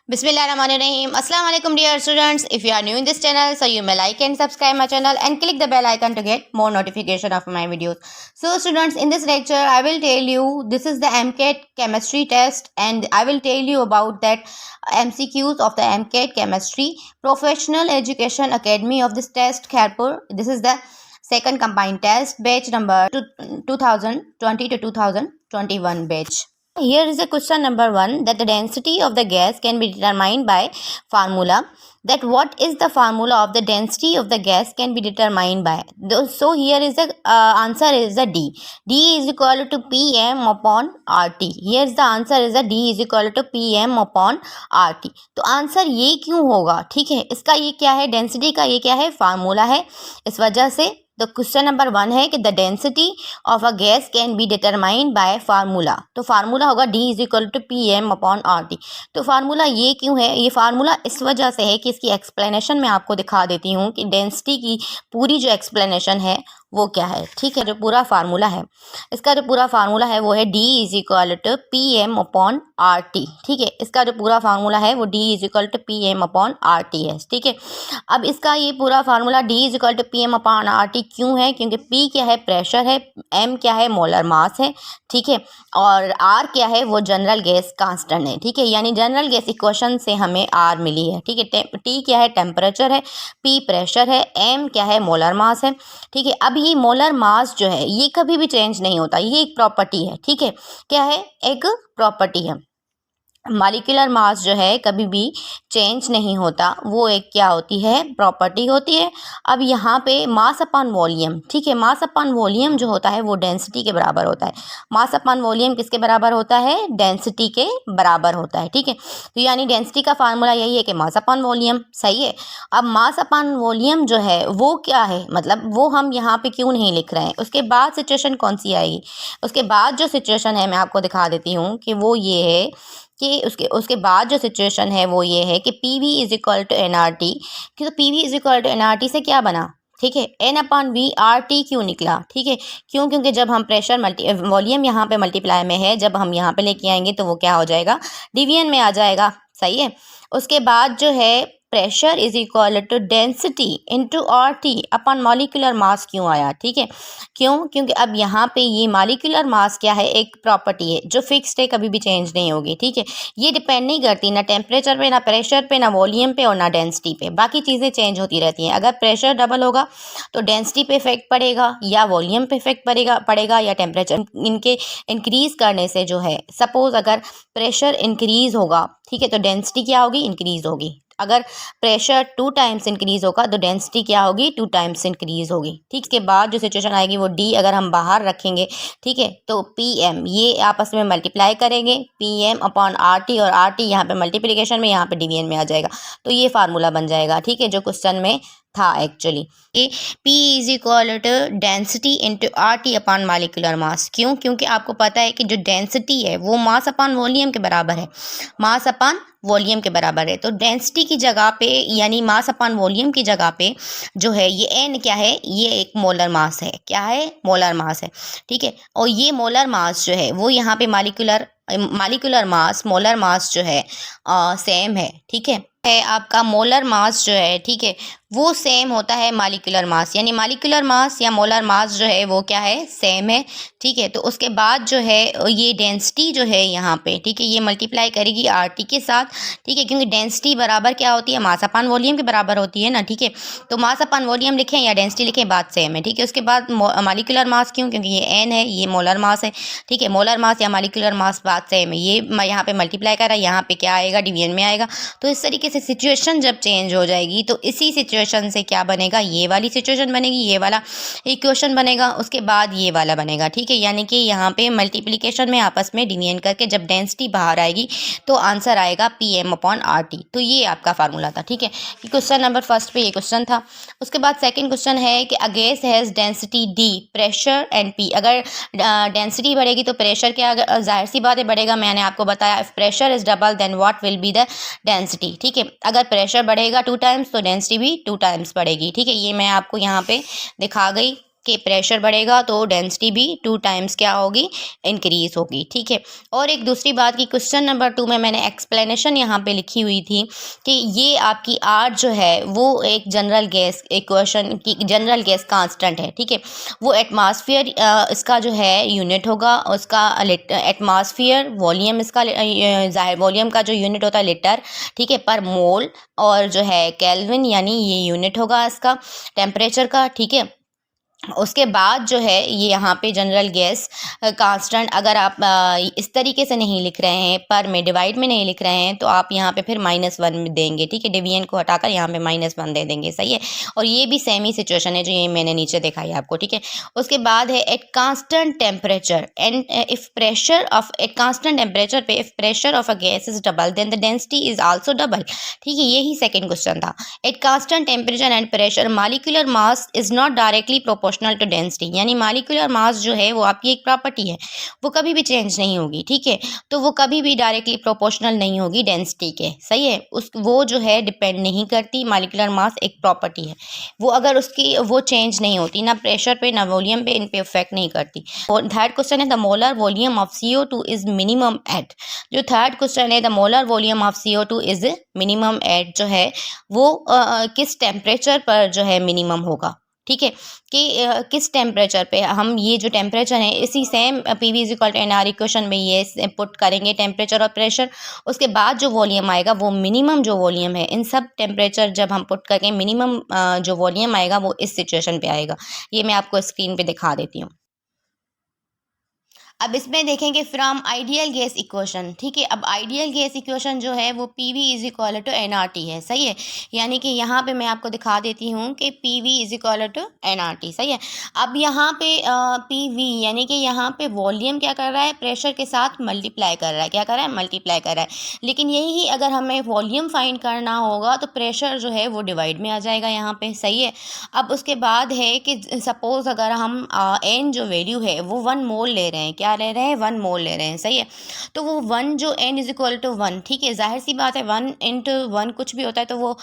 Bismillahirrahmanirrahim. Assalamu alaikum dear students. If you are new in this channel, so you may like and subscribe my channel and click the bell icon to get more notification of my videos. So students, in this lecture I will tell you this is the MCAT chemistry test and I will tell you about that MCQs of the MCAT chemistry Professional Education Academy of this test Khairpur. This is the second combined test batch number 2020 to 2021 batch. Here is the question number 1, that the density of the gas can be determined by formula. That what is the formula of the density of the gas can be determined by. So here is the answer is the D. D is equal to Pm upon RT. Here is the answer is the D is equal to Pm upon RT. तो answer ये क्यों होगा, ठीक है, इसका ये क्या है, डेंसिटी का ये क्या है, फार्मूला है, इस वजह से तो क्वेश्चन नंबर 1 है कि the density of a gas can be determined by formula. तो फार्मूला होगा D is equal to Pm upon RT. तो फार्मूला ये क्यों है, ये फार्मूला इस वजह से है कि इसकी एक्सप्लेनेशन मैं आपको दिखा देती हूँ कि डेंसिटी की पूरी जो एक्सप्लेनेशन है वो क्या है, ठीक है. जो पूरा फार्मूला है, इसका जो पूरा फार्मूला है वो है D is equal to Pm upon RT, ठीक है. इसका जो पूरा फार्मूला है वो D is equal to Pm upon RT है, ठीक है. अब इसका ये पूरा formula D is equal to Pm upon RT क्यों है, क्योंकि P क्या है, प्रेशर है, M क्या है, मोलर मास है, ठीक है, और R क्या है, वो जनरल गैस कांस्टेंट है, ठीक है. यानी जनरल गैस इक्वेशन से हमें R मिली है, ठीक है. T क्या है, टेम्परेचर है, P प्रेशर है, M क्या है, मोलर मास है, ठीक है. अब ये मोलर मास जो है ये कभी भी चेंज नहीं होता, ये एक प्रॉपर्टी है, ठीक है. क्या है, एक प्रॉपर्टी है. मॉलिक्यूलर मास जो है कभी भी चेंज नहीं होता, वो एक क्या होती है, प्रॉपर्टी होती है. अब यहाँ पे मास अपॉन वॉल्यूम, ठीक है, मास अपॉन वॉल्यूम जो होता है वो डेंसिटी के बराबर होता है. मास अपॉन वॉल्यूम किसके बराबर होता है, डेंसिटी के बराबर होता है, ठीक है. तो यानी डेंसिटी का फार्मूला यही है कि मास अपॉन वॉल्यूम, सही है. अब मास अपॉन वॉल्यूम जो है वो क्या है, मतलब वो हम यहाँ पे क्यों नहीं लिख रहे हैं. उसके बाद सिचुएशन कौन सी आएगी, उसके बाद जो सिचुएशन है मैं आपको दिखा देती हूँ कि वो ये है कि उसके बाद जो सिचुएशन है वो ये है कि PV is equal to NRT. तो PV is equal to NRT से क्या बना, ठीक है, N अपॉन V RT क्यों निकला, ठीक है. क्यों, क्योंकि जब हम प्रेशर वॉल्यूम यहाँ पे मल्टीप्लाई में है, जब हम यहाँ पे लेके आएंगे तो वो क्या हो जाएगा, डिवीजन में आ जाएगा, सही है. उसके बाद जो है pressure is equal to density into RT upon molecular mass क्यों आया, ठीक है. क्यों, क्योंकि अब यहाँ पे ये मॉलिक्यूलर मास क्या है, एक प्रॉपर्टी है जो फिक्स्ड है, कभी भी चेंज नहीं होगी, ठीक है. ये डिपेंड नहीं करती ना टेम्परेचर पे, ना प्रेशर पे, ना वॉल्यूम पे और ना डेंसिटी पे. बाकी चीज़ें चेंज होती रहती हैं. अगर प्रेशर डबल होगा तो डेंसिटी पे इफेक्ट पड़ेगा, या वॉल्यूम पे इफेक्ट पड़ेगा या टेम्परेचर इनके इंक्रीज करने से जो है, सपोज अगर प्रेशर इंक्रीज होगा, ठीक है, तो डेंसिटी क्या होगी, इंक्रीज होगी. अगर प्रेशर 2 टाइम्स इंक्रीज होगा तो डेंसिटी क्या होगी, 2 टाइम्स इंक्रीज होगी, ठीक. के बाद जो सिचुएशन आएगी वो D अगर हम बाहर रखेंगे, ठीक है, तो PM ये आपस में मल्टीप्लाई करेंगे, PM अपॉन RT, और RT यहाँ पे मल्टीप्लिकेशन में, यहाँ पे डिवीजन में आ जाएगा. तो ये फार्मूला बन जाएगा, ठीक है, जो क्वेश्चन में था एक्चुअली. ये P is equal to density into RT upon molecular mass. क्यों, क्योंकि आपको पता है कि जो डेंसिटी है वो मास अपॉन वॉल्यूम के बराबर है, मास अपॉन वॉल्यूम के बराबर है. तो डेंसिटी की जगह पे यानी मास अपॉन वॉल्यूम की जगह पे जो है ये N क्या है, ये एक मोलर मास है, क्या है, मोलर मास है, ठीक है. और ये मोलर मास जो है वो यहाँ पे मॉलिक्यूलर मास, मोलर मास जो है सेम है, ठीक है आपका मोलर मास जो है, ठीक है, वो सेम होता है मॉलिक्यूलर मास, यानी मॉलिक्यूलर मास या मोलर मास जो है वो क्या है, सेम है, ठीक है. तो उसके बाद जो है ये डेंसिटी जो है यहाँ पे, ठीक है, ये मल्टीप्लाई करेगी RT के साथ, ठीक है, क्योंकि डेंसिटी बराबर क्या होती है, मास अपॉन वॉल्यूम के बराबर होती है ना, ठीक है. तो मास अपॉन वॉल्यूम लिखें या डेंसिटी लिखें, बात सेम है, ठीक है. उसके बाद मॉलिक्यूलर मास क्यों, क्योंकि ये N है, ये मोलर मास है, ठीक है. मोलर मास या मॉलिक्यूलर मास बात सेम है. ये यहाँ पे मल्टीप्लाई कर रहा है, यहाँ पे क्या आएगा, डिवीजन में आएगा. तो इस तरीके से सिचुएशन जब चेंज हो जाएगी तो इसी सिचुएशन से क्या बनेगा, ये वाली सिचुएशन बनेगी, ये वाला इक्वेशन बनेगा, उसके बाद ये वाला बनेगा, ठीक है. यानी कि यहाँ पे मल्टीप्लिकेशन में आपस में डिवीजन करके जब डेंसिटी बाहर आएगी तो आंसर आएगा PM अपॉन RT. तो ये आपका फार्मूला था, ठीक है. क्वेश्चन नंबर फर्स्ट पे ये क्वेश्चन था. उसके बाद सेकंड क्वेश्चन है कि a gas has density D, pressure and P. अगर डेंसिटी बढ़ेगी तो प्रेशर क्या, जाहिर सी बात है बढ़ेगा. मैंने आपको बताया if pressure is double then what will be the density, ठीक है. अगर प्रेशर बढ़ेगा 2 टाइम्स तो डेंसिटी भी 2 टाइम्स बढ़ेगी, ठीक है. ये मैं आपको यहाँ पे दिखा गई, कि प्रेशर बढ़ेगा तो डेंसिटी भी 2 टाइम्स क्या होगी, इंक्रीज होगी। ठीक है, और एक दूसरी बात की क्वेश्चन नंबर 2 में मैंने एक्सप्लेनेशन यहाँ पे लिखी हुई थी कि ये आपकी आर जो है वो एक जनरल गैस इक्वेशन की जनरल गैस कांस्टेंट है। ठीक है, वो एटमॉस्फेयर इसका जो है यूनिट होगा, उसका एटमॉस्फेयर वॉल्यूम इसका जाहिर वॉल्यूम का जो यूनिट होता है लीटर, ठीक है, पर मोल, और जो है केल्विन यानी ये यूनिट होगा इसका टेम्परेचर का। ठीक है, उसके बाद जो है ये यहाँ पे जनरल गैस कांस्टेंट अगर आप इस तरीके से नहीं लिख रहे हैं, पर में डिवाइड में नहीं लिख रहे हैं, तो आप यहाँ पे फिर -1 देंगे। ठीक है, डिवीजन को हटाकर यहाँ पे -1 दे देंगे। सही है, और ये भी सेम ही सिचुएशन है जो ये मैंने नीचे दिखाई आपको। ठीक है, उसके बाद है at constant temperature and if pressure of at constant temperature पे if pressure of a gas is double then the density is also double. ठीक है, यही सेकेंड क्वेश्चन था। At constant temperature and pressure molecular mass is not directly proportional to density, यानी molecular mass जो है वो आपकी एक प्रॉपर्टी है, वो कभी भी चेंज नहीं होगी। ठीक है, तो वो कभी भी डायरेक्टली प्रोपोर्शनल नहीं होगी डेंसिटी के। सही है, उस वो जो है डिपेंड नहीं करती। मॉलिक्यूलर मास एक प्रॉपर्टी है, वो अगर उसकी वो चेंज नहीं होती, ना प्रेशर पे ना वॉल्यूम पे, इन पे इफेक्ट नहीं करती। और थर्ड क्वेश्चन है the molar volume of CO2 is minimum at, जो थर्ड क्वेश्चन है the molar volume of CO2 is minimum at जो है वो किस टेम्परेचर पर जो है मिनिमम होगा। ठीक है, कि किस टेम्परेचर पे हम ये जो टेम्परेचर है इसी same PV is equal to NR equation में ये पुट करेंगे टेम्परेचर और प्रेशर। उसके बाद जो वॉल्यूम आएगा वो मिनिमम जो वॉल्यूम है, इन सब टेम्परेचर जब हम पुट करके मिनिमम जो वॉल्यूम आएगा वो इस सिचुएशन पे आएगा। ये मैं आपको स्क्रीन पे दिखा देती हूँ। अब इसमें देखेंगे फ्रॉम आइडियल गैस इक्वेशन। ठीक है, अब आइडियल गैस इक्वेशन जो है वो PV is equal to NRT है। सही है, यानी कि यहाँ पे मैं आपको दिखा देती हूँ कि PV is equal to NRT। सही है, अब यहाँ पे PV यानी कि यहाँ पे वॉल्यूम क्या कर रहा है, प्रेशर के साथ मल्टीप्लाई कर रहा है। क्या कर रहा है, मल्टीप्लाई कर रहा है। लेकिन यही अगर हमें वॉल्यूम फाइंड करना होगा तो प्रेशर जो है वो डिवाइड में आ जाएगा यहाँ पे। सही है, अब उसके बाद है कि सपोज अगर हम N जो वैल्यू है वो 1 मोल ले रहे हैं, क्या ले रहे हैं, 1 मोल ले रहे हैं। सही है, तो वो 1 जो N इज इक्वल टू 1, ठीक है, जाहिर सी बात है 1 इंटू 1 कुछ भी होता है तो वो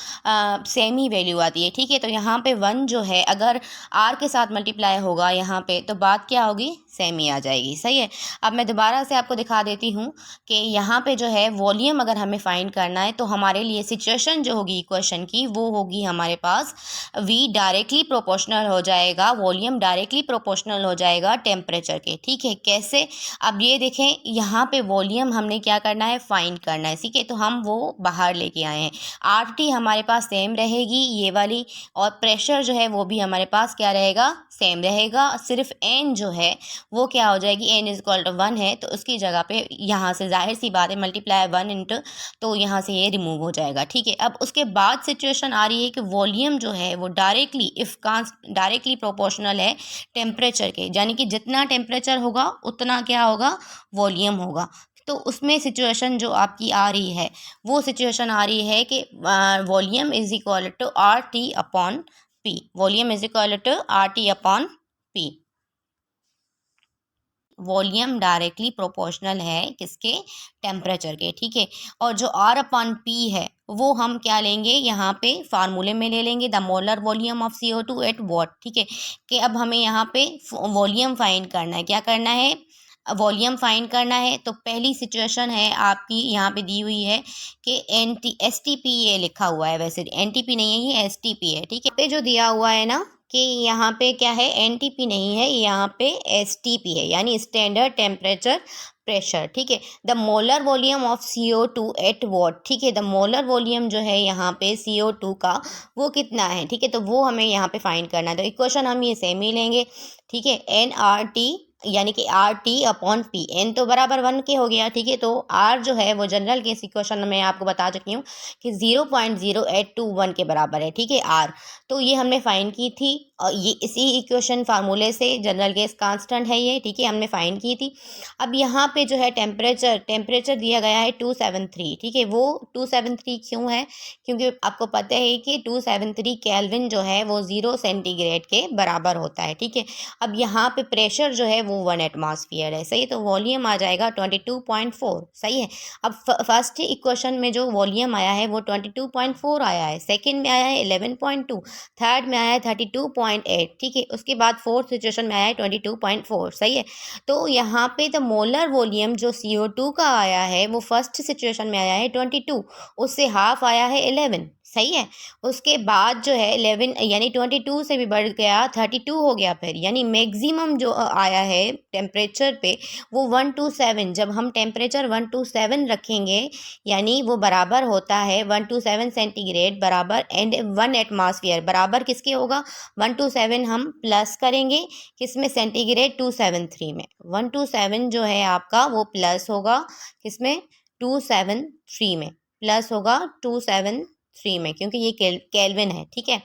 सेम ही वैल्यू आती है। ठीक है, तो यहाँ पे 1 जो है अगर R के साथ मल्टीप्लाई होगा यहाँ पे तो बात क्या होगी, सेम ही आ जाएगी। सही है, अब मैं दोबारा से आपको दिखा देती हूँ कि यहाँ पे जो है वॉल्यूम अगर हमें फाइंड करना है तो हमारे लिए सिचुएशन जो होगी इक्वेशन की वो होगी हमारे पास V डायरेक्टली प्रोपोर्शनल हो जाएगा, वॉल्यूम डायरेक्टली प्रोपोर्शनल हो जाएगा टेम्परेचर के। ठीक है, कैसे, अब ये देखें यहाँ पे वॉल्यूम हमने क्या करना है, फाइंड करना है। ठीक है, तो हम वो बाहर लेके आए हैं। RT हमारे पास सेम रहेगी ये वाली, और प्रेशर जो है वो भी हमारे पास क्या रहेगा, सेम रहेगा। सिर्फ N जो है वो क्या हो जाएगी, N इज इक्वल टू 1 है तो उसकी जगह पे यहाँ से जाहिर सी बात है मल्टीप्लाई 1 इंटू, तो यहाँ से ये रिमूव हो जाएगा। ठीक है, अब उसके बाद सिचुएशन आ रही है कि वॉल्यूम जो है वो डायरेक्टली प्रोपोर्शनल है टेम्परेचर के, यानी कि जितना टेम्परेचर होगा उतना क्या होगा, वॉल्यूम होगा। तो उसमें सिचुएशन जो आपकी आ रही है वो सिचुएशन आ रही है कि volume is equal to RT upon P, volume is equal to RT upon P। Volume directly proportional है किसके, टेम्परेचर के। ठीक है, और जो R अपॉन P है वो हम क्या लेंगे, यहाँ पे फार्मूले में ले लेंगे, the molar volume of CO2 at what. ठीक है, कि अब हमें यहाँ पे वॉल्यूम फाइंड करना है, क्या करना है, वॉल्यूम फाइंड करना है। तो पहली सिचुएशन है आपकी यहाँ पे दी हुई है कि STP ये लिखा हुआ है, वैसे NTP नहीं है ये STP है। ठीक है, पे जो दिया हुआ है ना कि यहाँ पे क्या है, NTP नहीं है, यहाँ पे STP है, यानी स्टैंडर्ड टेम्परेचर प्रेशर। ठीक है, the molar volume of CO2 at what. ठीक है, द मोलर वॉल्यूम जो है यहाँ पे CO2 का वो कितना है। ठीक है, तो वो हमें यहाँ पे फाइंड करना है। तो इक्वेशन हम ये सेम ही लेंगे। ठीक है, NRT यानी कि RT अपॉन P, N तो बराबर 1 के हो गया। ठीक है, तो R जो है वो जनरल केस इक्वेशन में आपको बता चुकी हूँ कि 0.0821 के बराबर है। ठीक है, R तो ये हमने फाइंड की थी, और ये इसी इक्वेशन फार्मूले से जनरल गैस कांस्टेंट है ये। ठीक है, हमने फाइंड की थी। अब यहाँ पे जो है टेम्परेचर दिया गया है 273। ठीक है, वो 273 क्यों है, क्योंकि आपको पता है कि 273 केल्विन जो है वो 0 सेंटीग्रेड के बराबर होता है। ठीक है, अब यहाँ पे प्रेशर जो है वो 1 एटमॉस्फेयर है। सही है, तो वॉल्यूम आ जाएगा 22.4। सही है। अब फर्स्ट इक्वेशन में जो वॉल्यूम आया है वो 22.4 आया है, सेकंड में आया है 11.2, थर्ड में आया है 32.8। ठीक है, उसके बाद फोर्थ सिचुएशन में आया है 22.4। सही है, तो यहाँ पे द मोलर वॉल्यूम जो CO2 का आया है वो फर्स्ट सिचुएशन में आया है 22, उससे हाफ आया है 11। सही है, उसके बाद जो है 11 यानी 22 से भी बढ़ गया 32 हो गया फिर, यानी मैक्सिमम जो आया है टेम्परेचर पे वो 127। जब हम टेम्परेचर 127 रखेंगे यानी वो बराबर होता है 127 सेंटीग्रेड बराबर एंड 1 एटमॉस्फेयर बराबर किसके होगा, 127 हम प्लस करेंगे किसमें, सेंटीग्रेड 273 में। 127 जो है आपका वो प्लस होगा किसमें, 273 में, प्लस होगा 273 में, क्योंकि ये केल्विन है। ठीक है,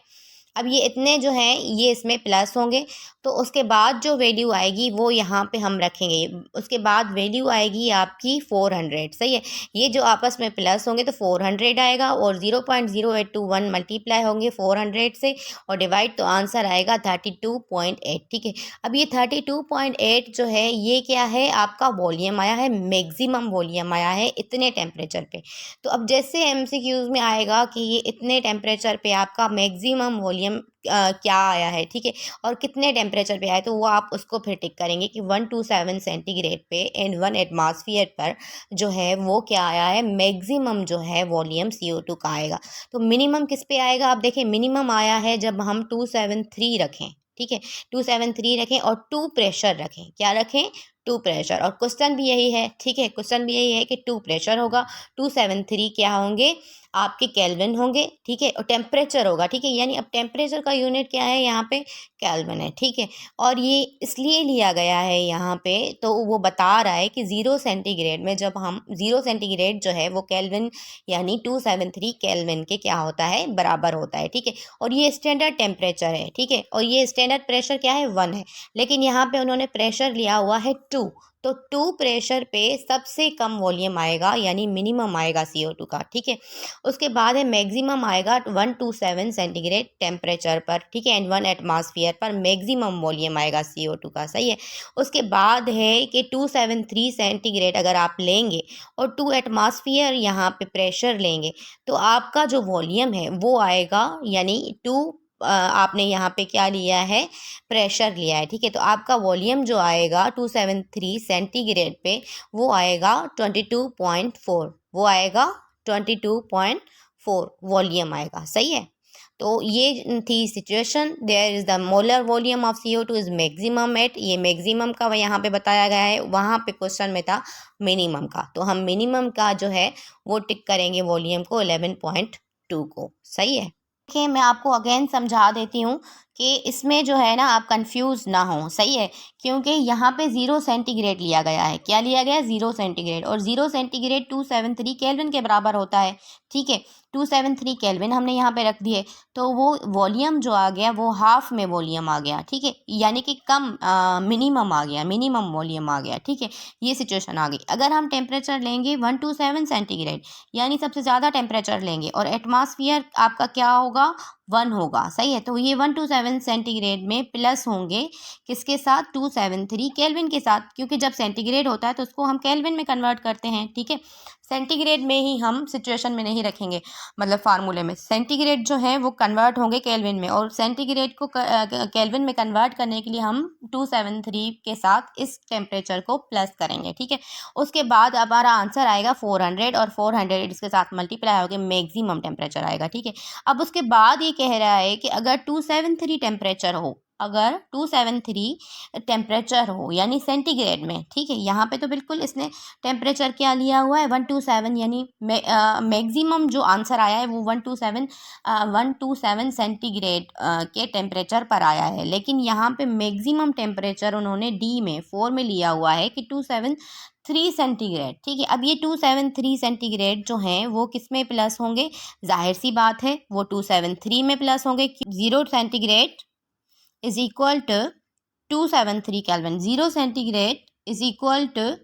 अब ये इतने जो हैं ये इसमें प्लस होंगे, तो उसके बाद जो वैल्यू आएगी वो यहाँ पे हम रखेंगे। उसके बाद वैल्यू आएगी आपकी 400। सही है, ये जो आपस में प्लस होंगे तो 400 आएगा और 0.0821 मल्टीप्लाई होंगे 400 से और डिवाइड, तो आंसर आएगा 32.8। ठीक है, अब ये 32.8 जो है ये क्या है, आपका वॉल्यूम आया है, मैक्सिमम वॉल्यूम आया है इतने टेम्परेचर पे। तो अब जैसे MCQs में आएगा कि ये इतने टेम्परेचर पे आपका मैक्सिमम वॉल्यूम क्या आया है, ठीक है, और कितने टेम्परेचर पे आया, तो वो आप उसको फिर टिक करेंगे कि 127 सेंटीग्रेड पे एंड 1 एटमॉस्फेयर पर जो है वो क्या आया है, मैक्सिमम जो है वॉल्यूम CO2 का आएगा। तो मिनिमम किस पे आएगा, आप देखें मिनिमम आया है जब हम 273 रखें। ठीक है, 273 रखें और 2 प्रेशर रखें, क्या रखें, 2 प्रेशर, और क्वेश्चन भी यही है। ठीक है, क्वेश्चन भी यही है कि 2 प्रेशर होगा, 273 क्या होंगे आपके केल्विन होंगे। ठीक है, और टेम्परेचर होगा। ठीक है, यानी अब टेम्परेचर का यूनिट क्या है यहाँ पे, केल्विन है। ठीक है, और ये इसलिए लिया गया है यहाँ पे, तो वो बता रहा है कि 0 सेंटीग्रेड में जब हम 0 सेंटीग्रेड जो है वो केल्विन यानी 273 केल्विन के क्या होता है, बराबर होता है। ठीक है, और ये स्टैंडर्ड टेम्परेचर है। ठीक है, और ये स्टैंडर्ड प्रेशर क्या है, 1 है, लेकिन यहाँ पे उन्होंने प्रेशर लिया हुआ है 2, तो 2 प्रेशर पे सबसे कम वॉल्यूम आएगा यानी मिनिमम आएगा CO2 का। ठीक है, उसके बाद है मैक्सिमम आएगा 127 सेंटीग्रेड टेम्परेचर पर। ठीक है, एंड 1 एटमॉस्फेयर पर मैक्सिमम वॉल्यूम आएगा CO2 का। सही है, उसके बाद है कि 273 सेंटीग्रेड अगर आप लेंगे और 2 एटमॉस्फेयर यहाँ पे प्रेशर लेंगे तो आपका जो वॉल्यूम है वो आएगा यानी 2 आपने यहाँ पे क्या लिया है, प्रेशर लिया है। ठीक है, तो आपका वॉल्यूम जो आएगा 273 सेंटीग्रेड पे वो आएगा 22.4, वो आएगा 22.4 वॉल्यूम आएगा। सही है, तो ये थी situation, there is the molar volume of CO2 is maximum at, ये मैक्सिमम का यहाँ पे बताया गया है, वहाँ पे क्वेश्चन में था मिनिमम का, तो हम मिनिमम का जो है वो टिक करेंगे वॉल्यूम को 11.2 को। सही है, देखिए मैं आपको अगेन समझा देती हूँ कि इसमें जो है ना आप कंफ्यूज ना हो। सही है, क्योंकि यहाँ पे 0 सेंटीग्रेड लिया गया है, क्या लिया गया है, 0 सेंटीग्रेड, और 0 सेंटीग्रेड 273 केल्विन के बराबर होता है। ठीक है, 273 केल्विन हमने यहाँ पे रख दिए, तो वो वॉल्यूम जो आ गया वो हाफ में वॉल्यूम आ गया। ठीक है, यानी कि कम मिनिमम आ गया, मिनिमम वॉल्यूम आ गया। ठीक है, ये सिचुएशन आ गई। अगर हम टेम्परेचर लेंगे 127 सेंटीग्रेड यानी सबसे ज़्यादा टेम्परेचर लेंगे और एटमॉस्फेयर आपका क्या होगा, 1 होगा। सही है, तो ये 127 सेंटीग्रेड में प्लस होंगे किसके साथ, 273 केल्विन के साथ, क्योंकि जब सेंटीग्रेड होता है तो उसको हम केल्विन में कन्वर्ट करते हैं। ठीक है, सेंटीग्रेड में ही हम सिचुएशन में नहीं रखेंगे, मतलब फार्मूले में सेंटीग्रेड जो है वो कन्वर्ट होंगे केल्विन में, और सेंटीग्रेड को केल्विन में कन्वर्ट करने के लिए हम 273 के साथ इस टेम्परेचर को प्लस करेंगे। ठीक है, उसके बाद हमारा आंसर आएगा 400 और 400 इसके साथ मल्टीप्लाई होकर मैक्सिमम टेम्परेचर आएगा। ठीक है, अब उसके बाद ये कह रहा है कि अगर 273 टेम्परेचर हो, अगर 273 टेम्परेचर हो यानी सेंटीग्रेड में। ठीक है, यहाँ पे तो बिल्कुल इसने टेम्परेचर क्या लिया हुआ है, 127, यानी मैक्सिमम जो आंसर आया है वो 127 सेंटीग्रेड के टेम्परेचर पर आया है, लेकिन यहाँ पे मैक्सिमम टेम्परेचर उन्होंने D में 4 में लिया हुआ है कि 273 सेंटीग्रेड। ठीक है, अब ये 273 सेंटीग्रेड जो हैं वो किस में प्लस होंगे, जाहिर सी बात है वो 273 में प्लस होंगे। 0 centigrade is equal to 273 kelvin, 0 centigrade is equal to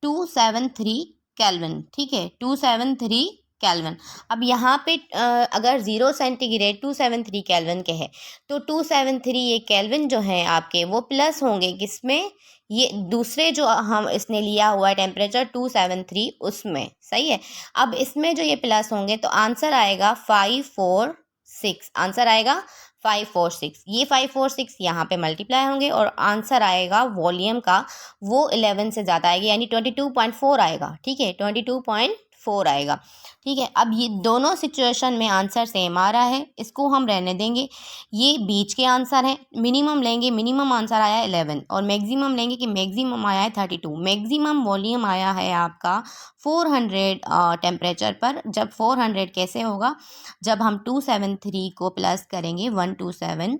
273 kelvin. ठीक है, 273 केल्विन। अब यहाँ पे अगर 0 सेंटीग्रेड 273 केल्विन के है तो 273 ये केल्विन जो है आपके वो प्लस होंगे किसमें, ये दूसरे जो हम इसने लिया हुआ है टेम्परेचर 273 उसमें, सही है। अब इसमें जो ये प्लस होंगे तो आंसर आएगा 546, आंसर आएगा 546, ये 546 यहाँ पे मल्टीप्लाई होंगे और आंसर आएगा वॉल्यूम का वो 11 से ज़्यादा आएगी, यानी 22.4 आएगा, ठीक है, 22.4 आएगा, ठीक है। अब ये दोनों सिचुएशन में आंसर सेम आ रहा है, इसको हम रहने देंगे। ये बीच के आंसर है, मिनिमम लेंगे, मिनिमम आंसर आया है 11 और मैक्सिमम लेंगे कि मैक्सिमम आया है 32। मैक्सिमम वॉल्यूम आया है आपका 400 टेम्परेचर पर। जब 400 कैसे होगा, जब हम 273 को प्लस करेंगे 127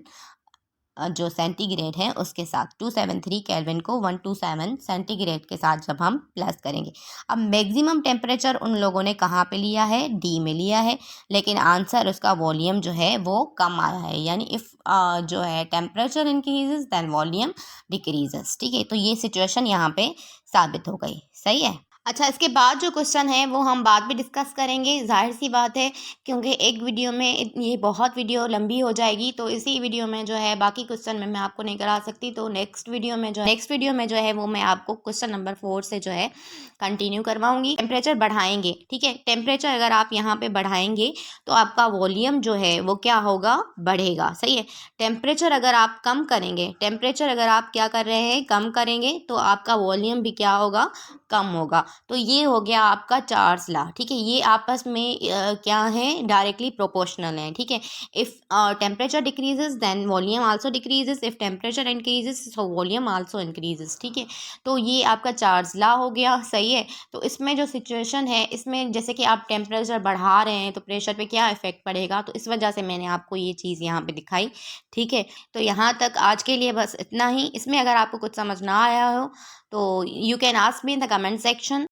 जो सेंटीग्रेड है उसके साथ, 273 केल्विन को 127 सेंटीग्रेड के साथ जब हम प्लस करेंगे। अब मैक्सिमम टेम्परेचर उन लोगों ने कहाँ पे लिया है, डी में लिया है, लेकिन आंसर उसका वॉल्यूम जो है वो कम आया है, यानी इफ़ जो है temperature increases then volume decreases, ठीक है। तो ये सिचुएशन यहाँ पे साबित हो गई, सही है। अच्छा, इसके बाद जो क्वेश्चन है वो हम बाद में डिस्कस करेंगे, जाहिर सी बात है, क्योंकि एक वीडियो में ये बहुत वीडियो लंबी हो जाएगी, तो इसी वीडियो में जो है बाकी क्वेश्चन में मैं आपको नहीं करा सकती। तो नेक्स्ट वीडियो में जो है वो मैं आपको क्वेश्चन नंबर 4 से जो है कंटिन्यू करवाऊंगी। टेम्परेचर बढ़ाएंगे, ठीक है, टेम्परेचर अगर आप यहाँ पे बढ़ाएंगे तो आपका वॉल्यूम जो है वो क्या होगा, बढ़ेगा, सही है। टेम्परेचर अगर आप कम करेंगे, टेम्परेचर अगर आप क्या कर रहे हैं, कम करेंगे, तो आपका वॉल्यूम भी क्या होगा, कम होगा। तो ये हो गया आपका चार्ल्स लॉ, ठीक है। ये आपस में क्या है, डायरेक्टली प्रोपोर्शनल है, ठीक है। If temperature decreases then volume also decreases, if temperature increases so volume also increases, ठीक है। तो ये आपका चार्ल्स लॉ हो गया, सही है। तो इसमें जो सिचुएशन है, इसमें जैसे कि आप टेम्परेचर बढ़ा रहे हैं तो प्रेशर पे क्या इफेक्ट पड़ेगा, तो इस वजह से मैंने आपको ये चीज़ यहाँ पे दिखाई, ठीक है। तो यहाँ तक आज के लिए बस इतना ही। इसमें अगर आपको कुछ समझ ना आया हो तो you can ask me in the comment section.